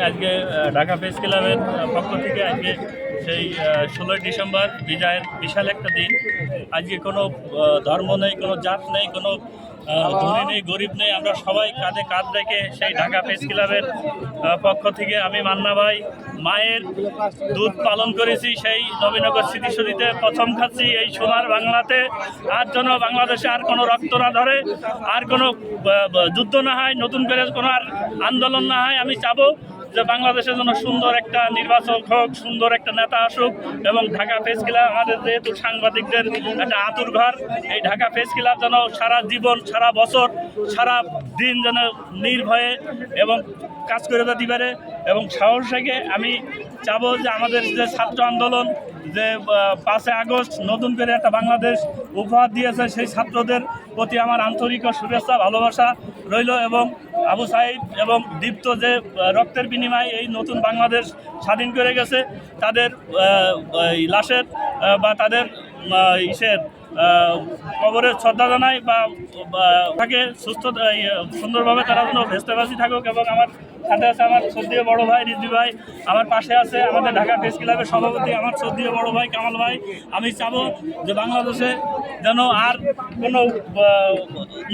আজকে ঢাকা প্রেস ক্লাবের পক্ষ থেকে আজকে সেই 16ই ডিসেম্বর বিজয়ের বিশাল একটা দিন। আজকে কোনো ধর্ম নেই, কোনো জাত নেই, কোনো ধনী নেই, গরিব নেই, আমরা সবাই কাঁধে কাঁধ রেখে সেই ঢাকা প্রেস ক্লাবের পক্ষ থেকে আমি মান্না ভাই মায়ের দুধ পালন করেছি সেই নবীনগর স্মৃতিসৌধে প্রথম খাচ্ছি এই সোনার বাংলাতে। আর যেন বাংলাদেশে আর কোনো রক্ত না ধরে, আর কোনো যুদ্ধ না হয়, নতুন করে কোনো আর আন্দোলন না হয়। আমি চাবো যে বাংলাদেশের জন্য সুন্দর একটা নির্বাচন হোক, সুন্দর একটা নেতা আসুক, এবং ঢাকা প্রেস ক্লাব আমাদের যেহেতু সাংবাদিকদের একটা আতুর ঘর, এই ঢাকা প্রেস ক্লাব যেন সারা জীবন, সারা বছর, সারা দিন যেন নির্ভয়ে এবং কাজ করে যেতে পারে। এবং সাহস থেকে আমি চাবো যে আমাদের যে ছাত্র আন্দোলন, যে 5 আগস্ট নতুন করে একটা বাংলাদেশ উপহার দিয়েছে, সেই ছাত্রদের প্রতি আমার আন্তরিক শুভেচ্ছা ভালোবাসা রইল। এবং আবু সাইদ এবং দীপ্ত যে রক্তের বিনিময়ে এই নতুন বাংলাদেশ স্বাধীন করে গেছে, তাদের লাশের বা তাদের ইসের কবরের শ্রদ্ধা জানাই বা তাকে সুস্থ সুন্দরভাবে তারা যেন ভেস্তেবাসী থাকুক। এবং আমার সাথে আছে আমার শ্রদ্ধেয় বড় ভাই রিজভি ভাই, আমার পাশে আছে আমাদের ঢাকা প্রেস ক্লাবের সভাপতি আমার শ্রদ্ধেয় বড় ভাই কামাল ভাই। আমি চাবো যে বাংলাদেশে যেন আর কোনো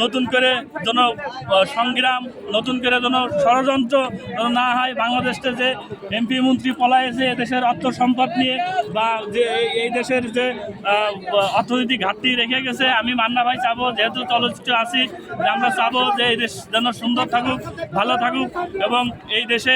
নতুন করে যেন সংগ্রাম, নতুন করে যেন ষড়যন্ত্র না হয়। বাংলাদেশে যে এমপি মন্ত্রী পলায়েছে দেশের অর্থ সম্পদ নিয়ে, বা যে এই দেশের যে অর্থনৈতিক ঘাটতি রেখে গেছে, আমি মান্না ভাই চাবো, যেহেতু চলচ্চিত্র আছি, যে আমরা চাবো যে এই দেশ যেন সুন্দর থাকুক, ভালো থাকুক। এবং এই দেশে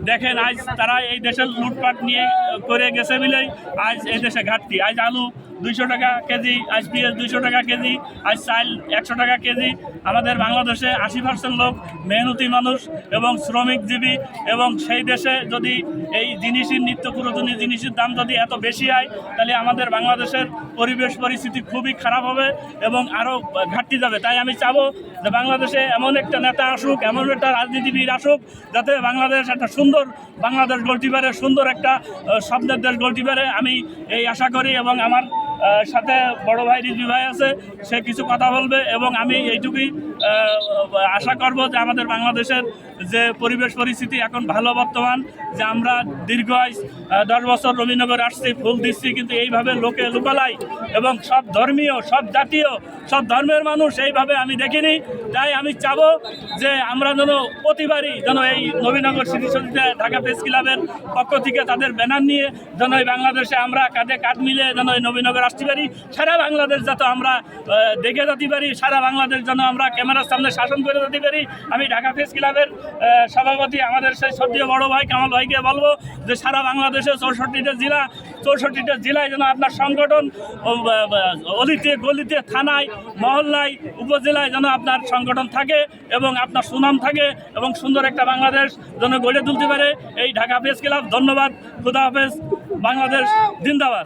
দেখেন আজ তারা এই দেশের লুটপাট নিয়ে করে গেছে বলেই আজ এই দেশে ঘাটতি। আজ আলু 200 টাকা কেজি, আজ পেঁয়াজ 200 টাকা কেজি, আজ চাল 100 টাকা কেজি। আমাদের বাংলাদেশে 80% লোক মেহনতি মানুষ এবং শ্রমিকজীবী, এবং সেই দেশে যদি এই জিনিসের নিত্য প্রয়োজনীয় জিনিসের দাম যদি এত বেশি হয়, তাহলে আমাদের বাংলাদেশের পরিবেশ পরিস্থিতি খুবই খারাপ হবে এবং আরও ঘাটতি যাবে। তাই আমি চাবো যে বাংলাদেশে এমন একটা নেতা আসুক, এমন একটা রাজনীতিবিদ আসুক, যাতে বাংলাদেশ একটা সুন্দর বাংলাদেশ গড়তে পারে, সুন্দর একটা স্বপ্নের দেশ গড়তে পারে। আমি এই আশা করি। এবং আমার সাথে বড় ভাই রিজভি ভাই আছে, সে কিছু কথা বলবে। এবং আমি এইটুকুই আশা করব যে আমাদের বাংলাদেশের যে পরিবেশ পরিস্থিতি এখন ভালো বর্তমান, যে আমরা দীর্ঘ 10 বছর নবীনগর আসছি, ফুল দিচ্ছি, কিন্তু এইভাবে লোকে লুকালাই এবং সব ধর্মীয়, সব জাতীয়, সব ধর্মের মানুষ এইভাবে আমি দেখিনি। তাই আমি চাবো যে আমরা যেন প্রতিবারই যেন এই নবীনগর স্মৃতিসৌধে ঢাকা প্রেস ক্লাবের পক্ষ থেকে তাদের ব্যানার নিয়ে যেন এই বাংলাদেশে আমরা কাঁধে কাঁধ মিলে যেন এই নবীনগর আসতে পারি, সারা বাংলাদেশ যাতে আমরা দেখে যেতে পারি, সারা বাংলাদেশ যেন আমরা ক্যামেরার সামনে শাসন করে যেতে পারি। আমি ঢাকা প্রেস ক্লাবের সভাপতি আমাদের সেই শ্রদ্ধেয় বড় ভাই কামাল ভাইকে বলবো যে সারা বাংলাদেশে 64টা জেলায় যেন আপনার সংগঠন অলিতে গলিতে, থানায়, মহল্লায়, উপজেলায় যেন আপনার সংগঠন থাকে এবং আপনার সুনাম থাকে, এবং সুন্দর একটা বাংলাদেশ যেন গড়ে তুলতে পারে এই ঢাকা প্রেস ক্লাব। ধন্যবাদ। খুদা হাফেজ। বাংলাদেশ জিন্দাবাদ।